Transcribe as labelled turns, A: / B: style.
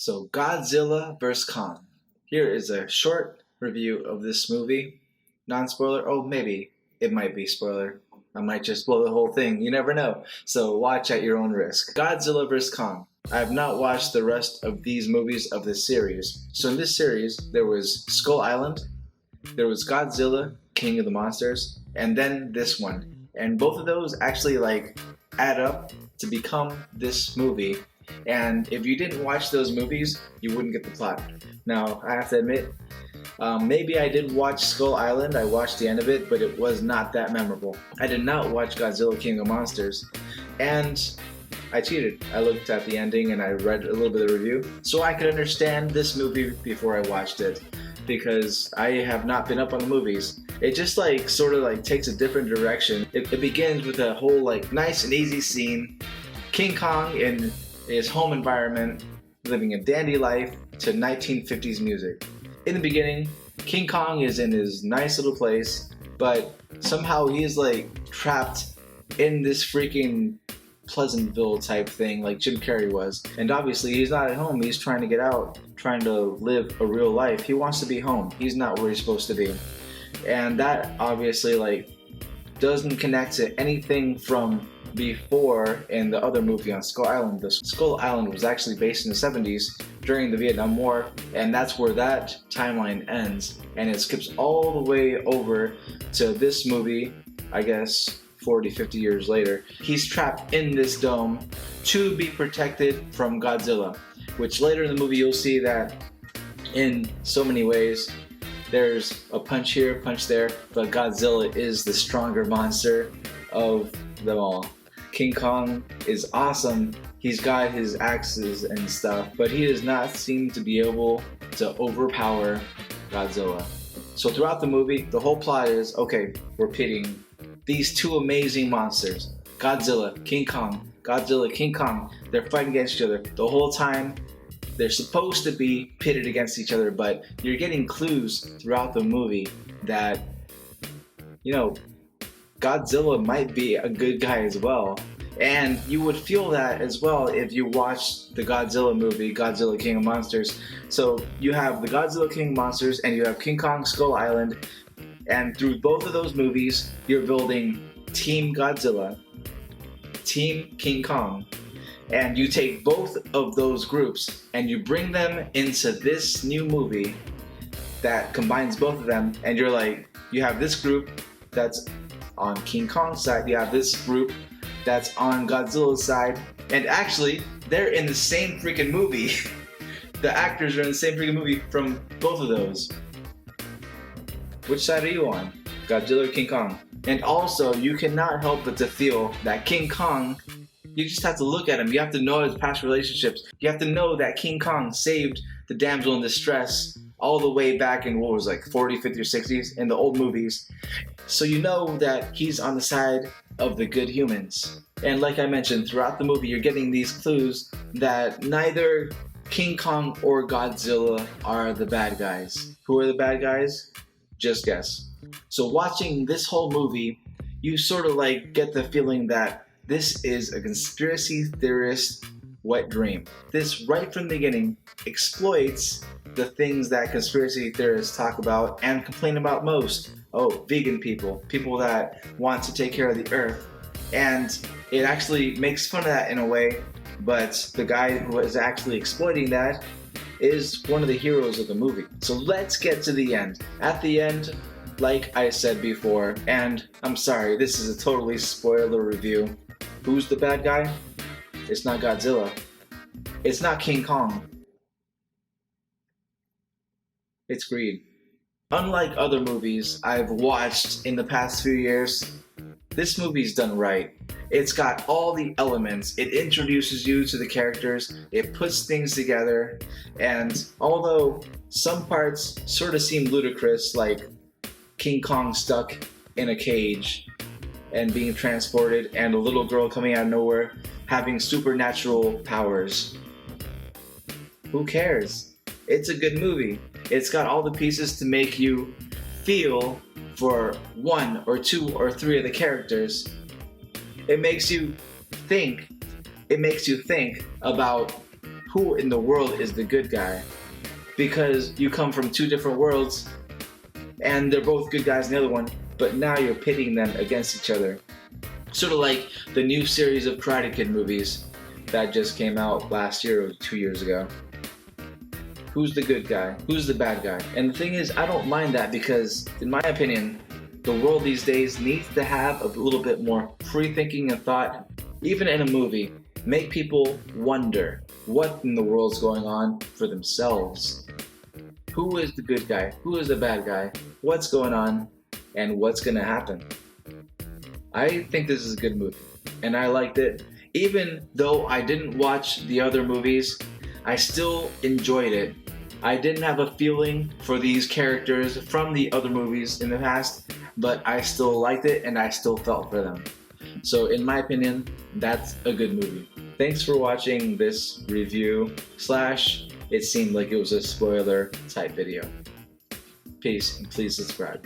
A: So, Godzilla vs. Kong. Here is a short review of this movie. Non spoiler. Oh, maybe it might be spoiler. I might just blow the whole thing. You never know. So, watch at your own risk. Godzilla vs. Kong. I have not watched the rest of these movies of this series. So, in this series, there was Skull Island, there was Godzilla, King of the Monsters, and then this one. And both of those actually add up to become this movie. And if you didn't watch those movies, you wouldn't get the plot. Now, I have to admit, maybe I did watch Skull Island. I watched the end of it, but it was not that memorable. I did not watch Godzilla King of Monsters. And I cheated. I looked at the ending and I read a little bit of the review so I could understand this movie before I watched it, because I have not been up on the movies. It just takes a different direction. It begins with a whole nice and easy scene. King Kong in his home environment, living a dandy life to 1950s music. In the beginning, King Kong is in his nice little place, but somehow he is trapped in this freaking Pleasantville type thing like Jim Carrey was. And obviously he's not at home, he's trying to get out, trying to live a real life. He wants to be home. He's not where he's supposed to be. And that obviously doesn't connect to anything from before in the other movie on Skull Island. The Skull Island was actually based in the 70s during the Vietnam War, and that's where that timeline ends. And it skips all the way over to this movie, I guess 40, 50 years later. He's trapped in this dome to be protected from Godzilla, which later in the movie you'll see that in so many ways there's a punch here, punch there, but Godzilla is the stronger monster of them all. King Kong is awesome. He's got his axes and stuff, but he does not seem to be able to overpower Godzilla. So throughout the movie, the whole plot is, okay, we're pitting these two amazing monsters, Godzilla, King Kong. Godzilla, King Kong, they're fighting against each other. The whole time, they're supposed to be pitted against each other, but you're getting clues throughout the movie that, Godzilla might be a good guy as well. And you would feel that as well if you watched the Godzilla movie, Godzilla King of Monsters. So you have the Godzilla King of Monsters and you have King Kong Skull Island. And through both of those movies, you're building Team Godzilla, Team King Kong. And you take both of those groups and you bring them into this new movie that combines both of them. And you have this group that's on King Kong's side, you have this group that's on Godzilla's side, and actually, they're in the same freaking movie. The actors are in the same freaking movie from both of those. Which side are you on? Godzilla or King Kong? And also, you cannot help but to feel that King Kong, you just have to look at him, you have to know his past relationships, you have to know that King Kong saved the damsel in distress all the way back in 40, 50, or 60s in the old movies. So you know that he's on the side of the good humans. And like I mentioned, throughout the movie you're getting these clues that neither King Kong or Godzilla are the bad guys. Who are the bad guys? Just guess. So watching this whole movie, you sort of get the feeling that this is a conspiracy theorist wet dream. This, right from the beginning, exploits the things that conspiracy theorists talk about and complain about most. Oh, vegan people, people that want to take care of the earth. And it actually makes fun of that in a way, but the guy who is actually exploiting that is one of the heroes of the movie. So let's get to the end. At the end, like I said before, and I'm sorry, this is a totally spoiler review. Who's the bad guy? It's not Godzilla. It's not King Kong. It's greed. Unlike other movies I've watched in the past few years, this movie's done right. It's got all the elements. It introduces you to the characters, it puts things together, and although some parts sort of seem ludicrous, like King Kong stuck in a cage and being transported, and a little girl coming out of nowhere having supernatural powers, who cares? It's a good movie. It's got all the pieces to make you feel for one or two or three of the characters. It makes you think about who in the world is the good guy, because you come from two different worlds and they're both good guys in the other one, but now you're pitting them against each other. Sort of like the new series of Karate Kid movies that just came out last year or 2 years ago. Who's the good guy? Who's the bad guy? And the thing is, I don't mind that because, in my opinion, the world these days needs to have a little bit more free thinking and thought, even in a movie. Make people wonder what in the world's going on for themselves. Who is the good guy? Who is the bad guy? What's going on? And what's going to happen? I think this is a good movie, and I liked it. Even though I didn't watch the other movies, I still enjoyed it. I didn't have a feeling for these characters from the other movies in the past, but I still liked it and I still felt for them. So in my opinion, that's a good movie. Thanks for watching this review / it seemed like it was a spoiler type video. Peace, and please subscribe.